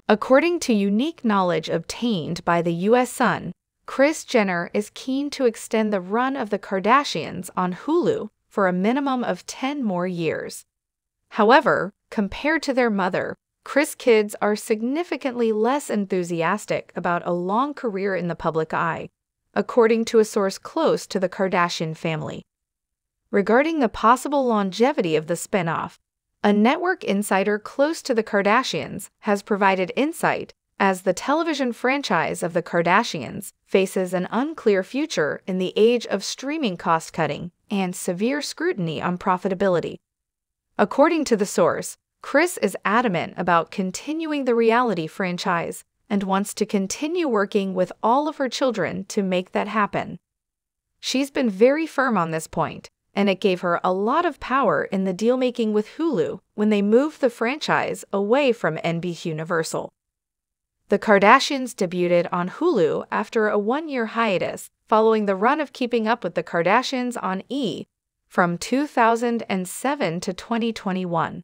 According to unique knowledge obtained by the U.S. Sun, Kris Jenner is keen to extend the run of the Kardashians on Hulu for a minimum of 10 more years. However, compared to their mother, Kris kids are significantly less enthusiastic about a long career in the public eye, according to a source close to the Kardashian family. Regarding the possible longevity of the spinoff, a network insider close to the Kardashians has provided insight as the television franchise of the Kardashians faces an unclear future in the age of streaming cost-cutting and severe scrutiny on profitability. According to the source, Kris is adamant about continuing the reality franchise and wants to continue working with all of her children to make that happen. She's been very firm on this point, and it gave her a lot of power in the deal-making with Hulu when they moved the franchise away from NBC Universal. The Kardashians debuted on Hulu after a one-year hiatus following the run of Keeping Up with the Kardashians on E! From 2007 to 2021.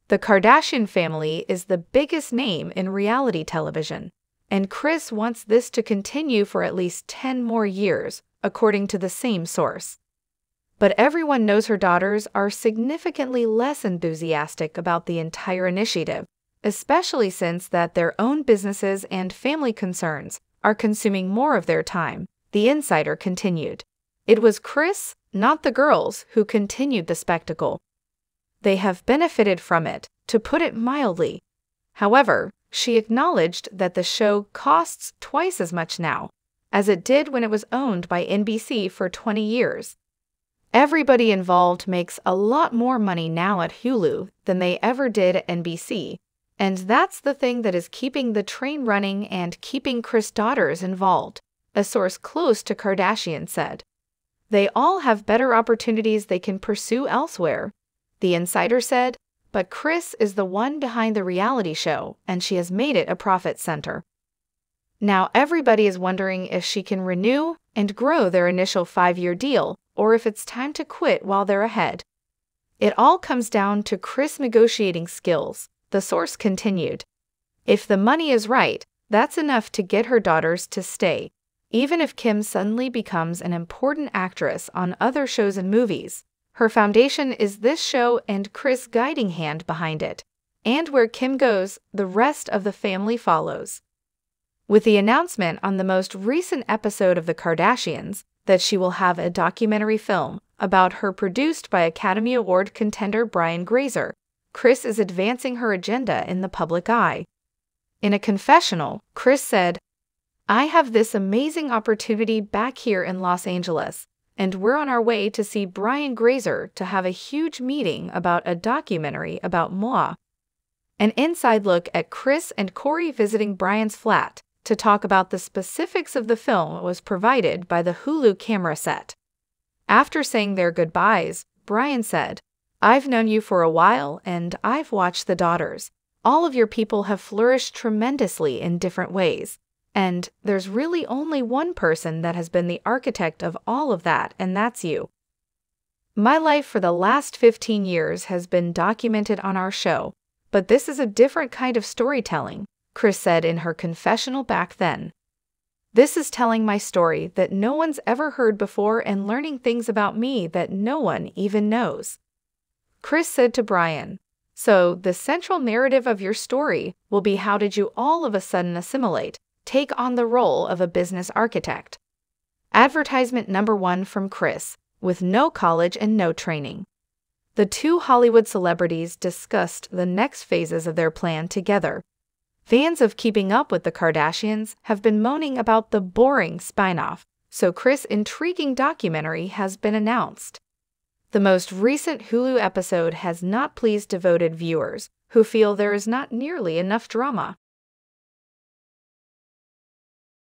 The Kardashian family is the biggest name in reality television, and Kris wants this to continue for at least 10 more years, according to the same source. But everyone knows her daughters are significantly less enthusiastic about the entire initiative, especially since that their own businesses and family concerns are consuming more of their time, the insider continued. It was Kris, not the girls, who continued the spectacle. They have benefited from it, to put it mildly. However, she acknowledged that the show costs twice as much now as it did when it was owned by NBC for 20 years. Everybody involved makes a lot more money now at Hulu than they ever did at NBC, and that's the thing that is keeping the train running and keeping Kris' daughters involved, a source close to Kardashian said. They all have better opportunities they can pursue elsewhere, the insider said, but Kris is the one behind the reality show, and she has made it a profit center. Now everybody is wondering if she can renew and grow their initial 5-year deal, or if it's time to quit while they're ahead. It all comes down to Kris' negotiating skills, the source continued. If the money is right, that's enough to get her daughters to stay, even if Kim suddenly becomes an important actress on other shows and movies. Her foundation is this show and Kris' guiding hand behind it, and where Kim goes, the rest of the family follows. With the announcement on the most recent episode of The Kardashians that she will have a documentary film about her produced by Academy Award contender Brian Grazer, Kris is advancing her agenda in the public eye. In a confessional, Kris said, "I have this amazing opportunity back here in Los Angeles, and we're on our way to see Brian Grazer to have a huge meeting about a documentary about moi." An inside look at Kris and Corey visiting Brian's flat to talk about the specifics of the film was provided by the Hulu camera set. After saying their goodbyes, Brian said, "I've known you for a while and I've watched the daughters. All of your people have flourished tremendously in different ways. And there's really only one person that has been the architect of all of that, and that's you. My life for the last 15 years has been documented on our show, but this is a different kind of storytelling," Kris said in her confessional back then. "This is telling my story that no one's ever heard before and learning things about me that no one even knows." Kris said to Brian, "So the central narrative of your story will be how did you all of a sudden assimilate, take on the role of a business architect?" Advertisement number 1 from Kris, with no college and no training. The two Hollywood celebrities discussed the next phases of their plan together. Fans of Keeping Up with the Kardashians have been moaning about the boring spin-off, so Kris' intriguing documentary has been announced. The most recent Hulu episode has not pleased devoted viewers, who feel there is not nearly enough drama.